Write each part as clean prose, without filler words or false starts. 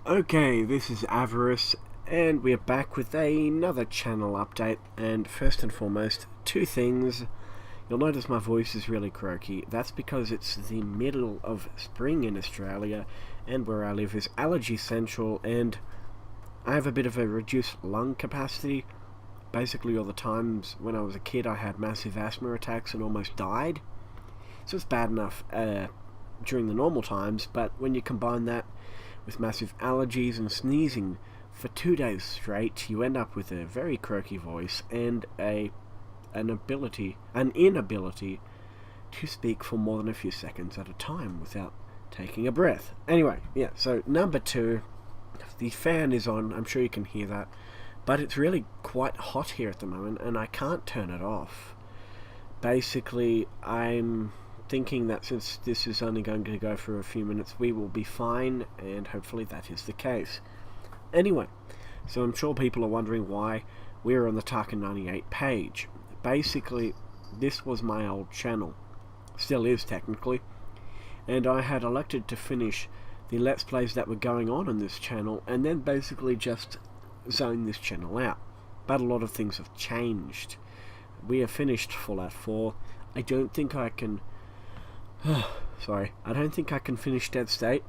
Okay, this is Avarice, and we're back with another channel update. And first and foremost, two things. You'll notice my voice is really croaky. That's because it's the middle of spring in Australia, and where I live is allergy central, and I have a bit of a reduced lung capacity. Basically, all the times when I was a kid, I had massive asthma attacks and almost died. So it's bad enough during the normal times, but when you combine that with massive allergies and sneezing for 2 days straight, you end up with a very croaky voice and an inability to speak for more than a few seconds at a time without taking a breath. Anyway, yeah, so number two, the fan is on. I'm sure you can hear that, but it's really quite hot here at the moment and I can't turn it off. Basically, I'm thinking that since this is only going to go for a few minutes, we will be fine, and hopefully that is the case. Anyway, so I'm sure people are wondering why we're on the Tarkin 98 page. Basically, this was my old channel, still is technically, and I had elected to finish the Let's Plays that were going on this channel, and then basically just zone this channel out. But a lot of things have changed. We have finished Fallout 4. I don't think I can I don't think I can finish Dead State.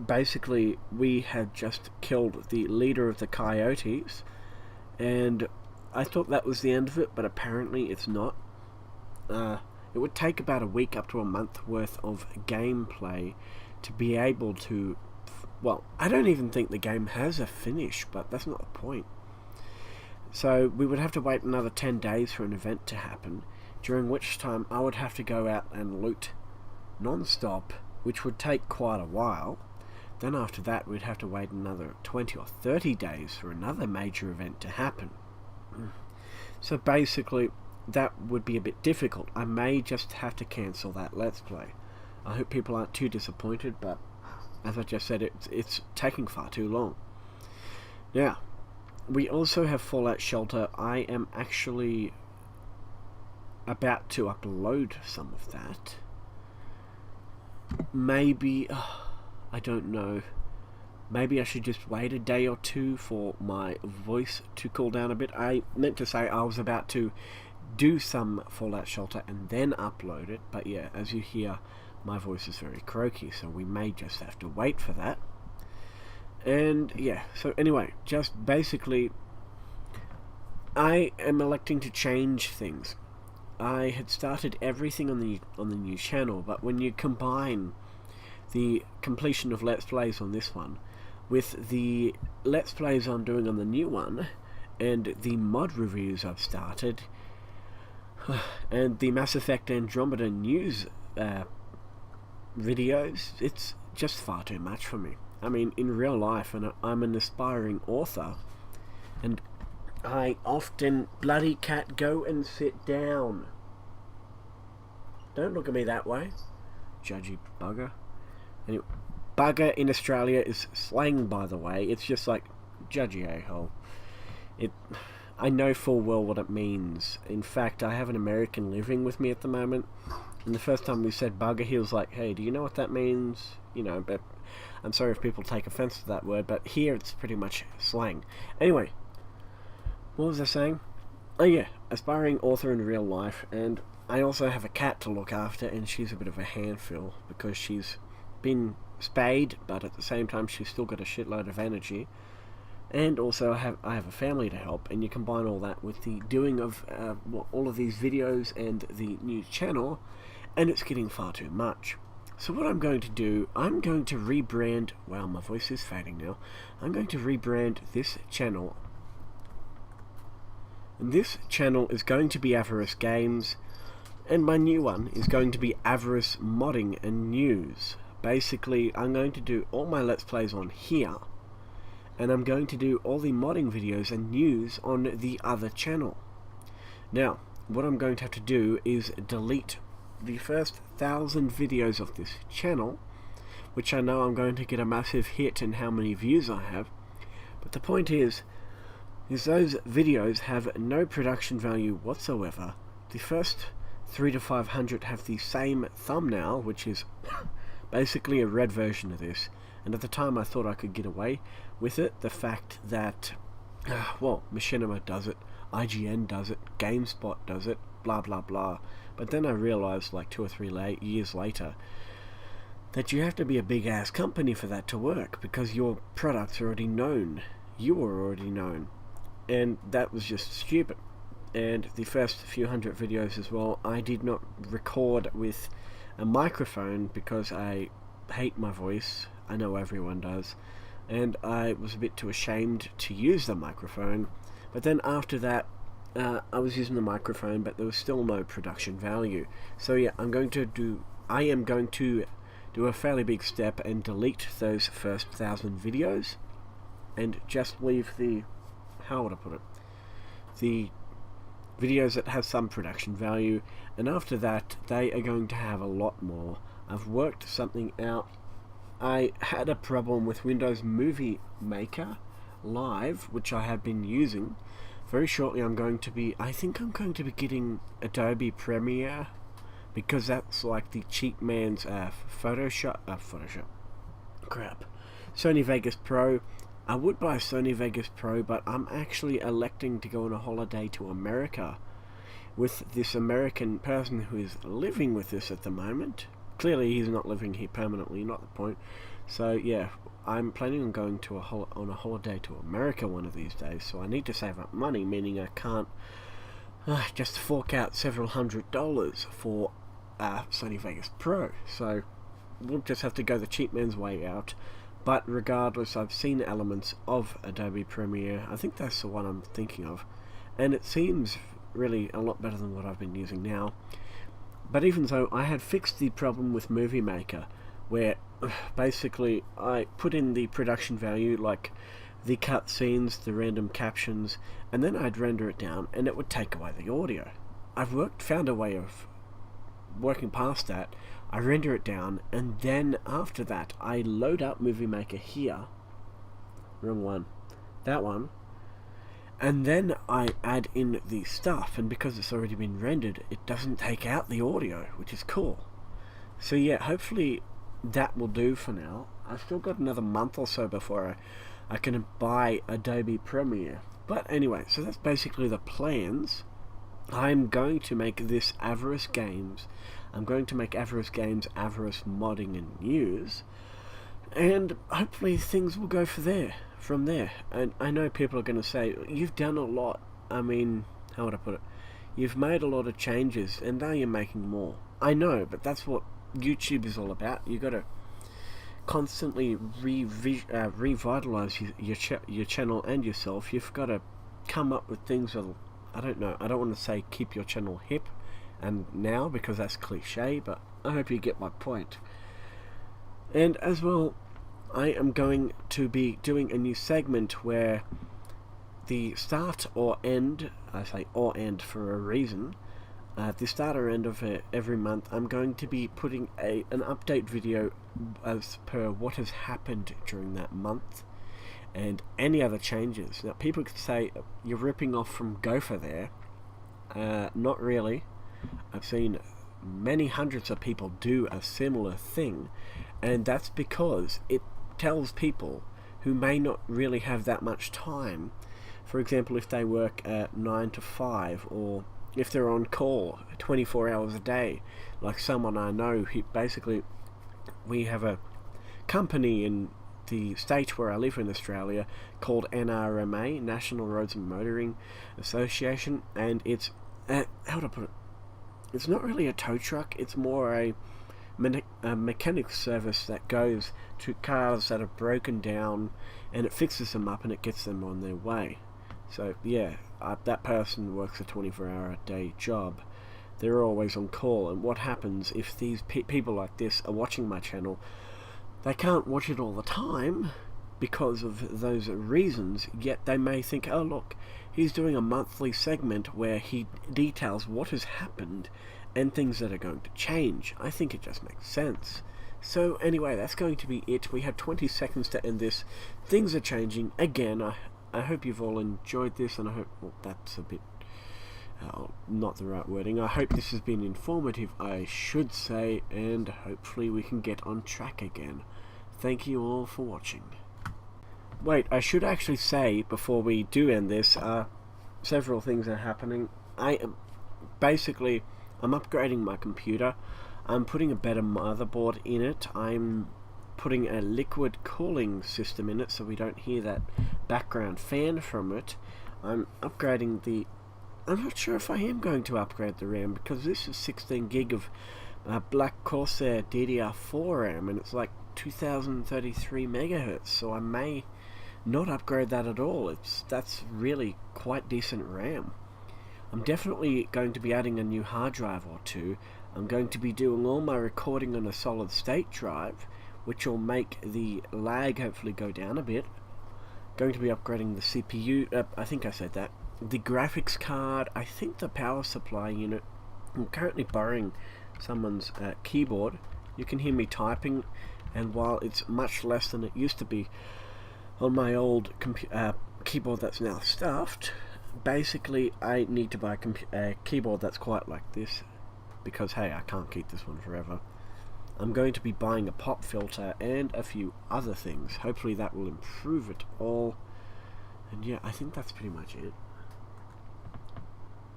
Basically, we had just killed the leader of the Coyotes, and I thought that was the end of it, but apparently it's not. It would take about a week up to a month worth of gameplay to be able to... Well, I don't even think the game has a finish, but that's not the point. So we would have to wait another 10 days for an event to happen, during which time I would have to go out and loot non-stop, which would take quite a while. Then after that we'd have to wait another 20 or 30 days for another major event to happen. So basically that would be a bit difficult. I may just have to cancel that Let's Play. I hope people aren't too disappointed, but as I just said, it's taking far too long. Now, we also have Fallout Shelter. I am actually about to upload some of that. Maybe, I don't know, maybe I should just wait a day or two for my voice to cool down a bit. I meant to say I was about to do some Fallout Shelter and then upload it, but yeah, as you hear, my voice is very croaky, so we may just have to wait for that. And yeah, so anyway, just basically, I am electing to change things. I had started everything on the new channel, but when you combine the completion of Let's Plays on this one with the Let's Plays I'm doing on the new one, and the mod reviews I've started, and the Mass Effect Andromeda news videos, it's just far too much for me. I mean, in real life, and I'm an aspiring author, and I often... Bloody cat, go and sit down. Don't look at me that way, judgy bugger. Anyway, bugger in Australia is slang, by the way. It's just like judgy a-hole. I know full well what it means. In fact, I have an American living with me at the moment, and the first time we said bugger, he was like, hey, do you know what that means? You know, but I'm sorry if people take offense to that word, but here it's pretty much slang. Anyway, what was I saying? Oh yeah, aspiring author in real life, and I also have a cat to look after, and she's a bit of a handful because she's been spayed, but at the same time she's still got a shitload of energy. And also I have a family to help, and you combine all that with the doing of all of these videos and the new channel, and it's getting far too much. So what I'm going to do, I'm going to rebrand... Wow, my voice is fading now. I'm going to rebrand this channel. And this channel is going to be Avarice Games, and my new one is going to be Avarice Modding and News. Basically, I'm going to do all my Let's Plays on here, and I'm going to do all the modding videos and news on the other channel. Now, what I'm going to have to do is delete the first 1,000 videos of this channel, which I know I'm going to get a massive hit in how many views I have, but the point is those videos have no production value whatsoever. The first 300 to 500 have the same thumbnail, which is basically a red version of this, And at the time I thought I could get away with it. The fact that, well, Machinima does it, IGN does it, GameSpot does it, blah blah blah. But then I realized, like 2 or 3 years later, that you have to be a big ass company for that to work, because your product's already known. You are already known. And that was just stupid. And the first few hundred videos as well, I did not record with a microphone because I hate my voice. I know everyone does. And I was a bit too ashamed to use the microphone. But then after that, I was using the microphone, but there was still no production value. So yeah, I am going to do a fairly big step and delete those first 1,000 videos and just leave the, how would I put it, the videos that have some production value, and after that they are going to have a lot more. I've worked something out. I had a problem with Windows Movie Maker Live, which I have been using. Very shortly I think I'm going to be getting Adobe Premiere, because that's like the cheap man's Photoshop. Sony Vegas Pro. I would buy Sony Vegas Pro, but I'm actually electing to go on a holiday to America with this American person who is living with us at the moment. Clearly he's not living here permanently, not the point. So yeah, I'm planning on going to on a holiday to America one of these days, so I need to save up money, meaning I can't just fork out several $100s for Sony Vegas Pro. So we'll just have to go the cheap man's way out. But regardless, I've seen elements of Adobe Premiere. I think that's the one I'm thinking of, and it seems really a lot better than what I've been using now. But even so, I had fixed the problem with Movie Maker, where basically I put in the production value, like the cut scenes, the random captions, and then I'd render it down and it would take away the audio. I've found a way of working past that. I render it down, and then after that I load up Movie Maker here, wrong one, that one, and then I add in the stuff, and because it's already been rendered, it doesn't take out the audio, which is cool. So yeah, hopefully that will do for now. I've still got another month or so before I can buy Adobe Premiere. But anyway, so that's basically the plans. I'm going to make this Avarice Games. I'm going to make Avarice Games Avarice Modding and News, and hopefully things will go from there. And I know people are going to say, you've done a lot. I mean, how would I put it? You've made a lot of changes, and now you're making more. I know, but that's what YouTube is all about. You got to constantly revitalize your channel and yourself. You've got to come up with things that, I don't know, I don't want to say keep your channel hip and now, because that's cliche, but I hope you get my point. And as well, I am going to be doing a new segment where the start or end, I say or end for a reason, the start or end of every month, I'm going to be putting an update video as per what has happened during that month and any other changes. Now people could say, you're ripping off from Gopher there. Not really. I've seen many hundreds of people do a similar thing, and that's because it tells people who may not really have that much time. For example, if they work at 9 to 5, or if they're on call 24 hours a day, like someone I know, we have a company in the state where I live in Australia called NRMA, National Roads and Motoring Association, and it's, how do I put it? It's not really a tow truck, it's more a mechanic service that goes to cars that are broken down, and it fixes them up and it gets them on their way. So yeah, that person works a 24-hour-a-day job. They're always on call, and what happens if these people like this are watching my channel? They can't watch it all the time because of those reasons, yet they may think, oh look, he's doing a monthly segment where he details what has happened and things that are going to change. I think it just makes sense. So anyway, that's going to be it. We have 20 seconds to end this. Things are changing again. I hope you've all enjoyed this, and I hope, well, that's a bit not the right wording. I hope this has been informative, I should say, and hopefully we can get on track again. thank you all for watching. Wait, I should actually say, before we do end this, several things are happening. I'm upgrading my computer. I'm putting a better motherboard in it. I'm putting a liquid cooling system in it so we don't hear that background fan from it. I'm upgrading the... I'm not sure if I am going to upgrade the RAM, because this is 16 gig of Black Corsair DDR4 RAM, and it's like 2033 megahertz, so I may not upgrade that at all. That's really quite decent RAM. I'm definitely going to be adding a new hard drive or two. I'm going to be doing all my recording on a solid state drive, which will make the lag hopefully go down a bit. Going to be upgrading the CPU, I think I said that. The graphics card, I think the power supply unit. I'm currently borrowing someone's keyboard. You can hear me typing, and while it's much less than it used to be on my old keyboard that's now stuffed, basically I need to buy a keyboard that's quite like this, because hey, I can't keep this one forever. I'm going to be buying a pop filter and a few other things. Hopefully that will improve it all. And yeah, I think that's pretty much it.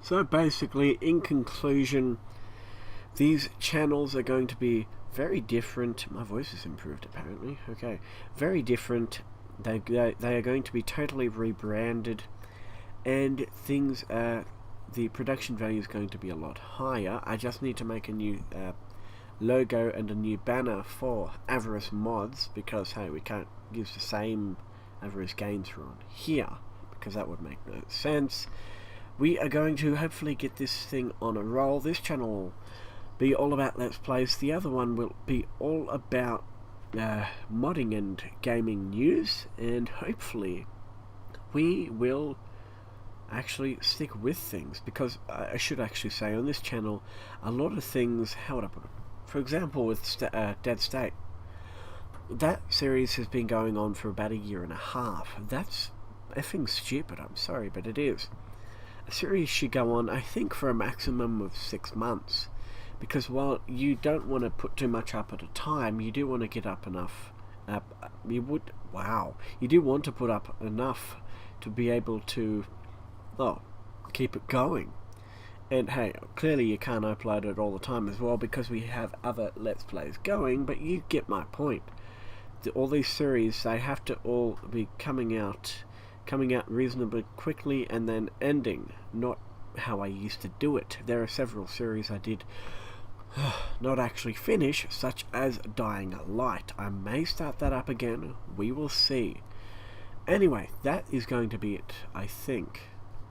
So basically, in conclusion, these channels are going to be very different. My voice has improved apparently. Okay, very different. They are going to be totally rebranded, and things the production value is going to be a lot higher. I just need to make a new logo and a new banner for Avarice Mods, because hey, we can't use the same Avarice games on here, because that would make no sense. We are going to hopefully get this thing on a roll. This channel will be all about Let's Plays. The other one will be all about modding and gaming news, and hopefully we will actually stick with things, because I should actually say on this channel a lot of things, how would I put it? For example, with Dead State, that series has been going on for about 1.5 years. That's effing stupid, I'm sorry, but it is. A series should go on, I think, for a maximum of 6 months, because while you don't want to put too much up at a time, you do want to get up enough. You do want to put up enough to be able to, keep it going. And hey, clearly you can't upload it all the time as well, because we have other Let's Plays going, but you get my point. All these series, they have to all be coming out reasonably quickly and then ending, not how I used to do it. There are several series I did not actually finish, such as Dying Light. I may start that up again, we will see. Anyway, that is going to be it, I think.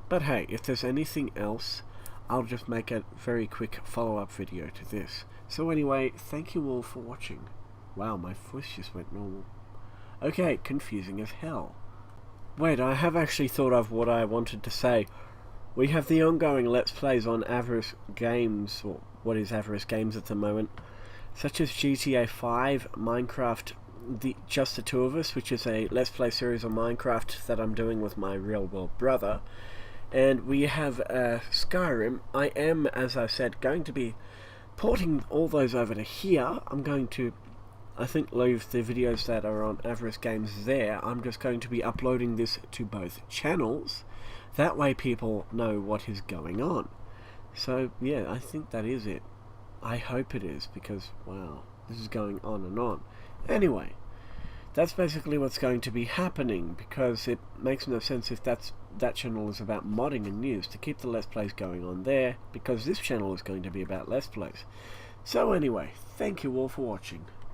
But hey, if there's anything else, I'll just make a very quick follow-up video to this. So anyway, thank you all for watching. Wow, my voice just went normal. Okay, confusing as hell. Wait, I have actually thought of what I wanted to say. We have the ongoing Let's Plays on Avarice Games, or what is Avarice Games at the moment, such as GTA 5, Minecraft, Just the Two of Us, which is a Let's Play series on Minecraft that I'm doing with my real-world brother. And we have Skyrim. I am, as I said, going to be porting all those over to here. I'm going to, I think, leave the videos that are on Avarice Games there. I'm just going to be uploading this to both channels. That way people know what is going on. So, yeah, I think that is it. I hope it is, because, wow, this is going on and on. Anyway, that's basically what's going to be happening, because it makes no sense if that channel is about modding and news, to keep the Let's Plays going on there, because this channel is going to be about Let's Plays. So anyway, thank you all for watching.